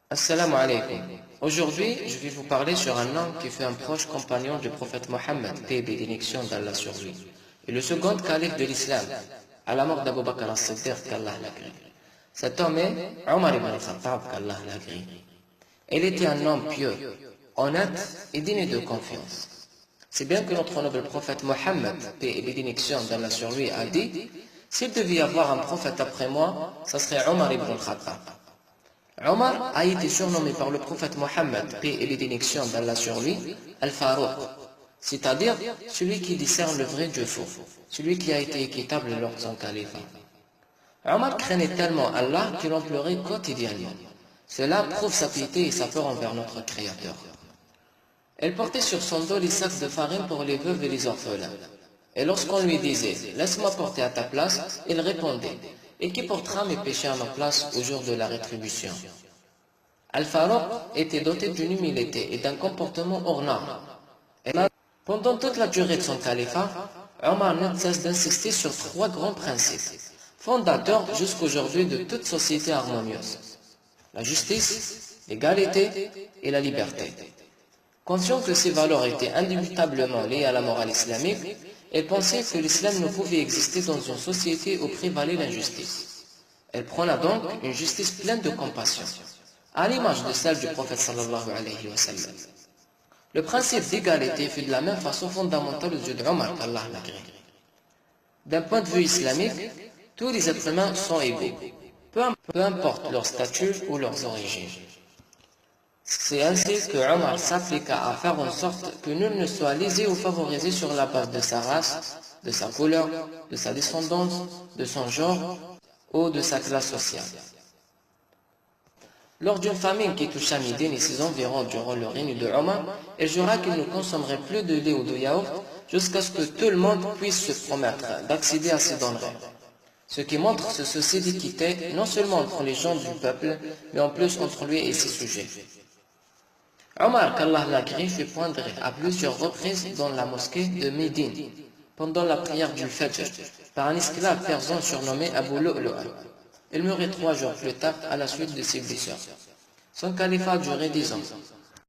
Assalamu alaikum. Aujourd'hui, je vais vous parler sur un homme qui fut un proche compagnon du prophète Mohammed, paix et bénédiction d'Allah sur lui, et le second calife de l'islam, à la mort d'Abu Bakr as-Siddiq, qu'Allah l'agrée. Cet homme est Omar ibn al-Khattab, qu'Allah l'agrée. Il était un homme pieux, honnête et digne de confiance. C'est bien que notre noble prophète Mohammed, paix et bénédiction d'Allah sur lui, a dit: s'il devait y avoir un prophète après moi, ce serait Omar ibn al-Khattab. Omar a été surnommé par le prophète Mohammed, paix et bénédiction d'Allah sur lui, Al-Farouq, c'est-à-dire celui qui discerne le vrai du faux, celui qui a été équitable lors de son califat. Omar craignait tellement Allah qu'il en pleurait quotidiennement. Cela prouve sa piété et sa peur envers notre Créateur. Elle portait sur son dos les sacs de farine pour les veuves et les orphelins. Et lorsqu'on lui disait « laisse-moi porter à ta place », il répondait « et qui portera mes péchés à ma place au jour de la rétribution ?» Al-Farouq était doté d'une humilité et d'un comportement hors norme. Pendant toute la durée de son califat, Omar ne cesse d'insister sur trois grands principes, fondateurs jusqu'aujourd'hui de toute société harmonieuse: la justice, l'égalité et la liberté. Conscient que ces valeurs étaient indubitablement liées à la morale islamique, elle pensait que l'islam ne pouvait exister dans une société où prévalait l'injustice. Elle prôna donc une justice pleine de compassion, à l'image de celle du prophète sallallahu alayhi wa sallam. Le principe d'égalité fut de la même façon fondamental aux yeux d'Omar, qu'Allah l'agrée. D'un point de vue islamique, tous les êtres humains sont égaux, peu importe leur statut ou leurs origines. C'est ainsi que Omar s'appliqua à faire en sorte que nul ne soit lésé ou favorisé sur la base de sa race, de sa couleur, de sa descendance, de son genre ou de sa classe sociale. Lors d'une famine qui toucha Médine et ses environs durant le règne de Omar, il jura qu'il ne consommerait plus de lait ou de yaourt jusqu'à ce que tout le monde puisse se promettre d'accéder à ces denrées. Ce qui montre ce souci d'équité non seulement entre les gens du peuple, mais en plus entre lui et ses sujets. Omar, qu'Allah l'agrée, fut poindre à plusieurs reprises dans la mosquée de Médine, pendant la prière du Fajr, par un esclave persan surnommé Abu Lu'lu'a. Il mourit 3 jours plus tard à la suite de ses blessures. Son califat a duré 10 ans.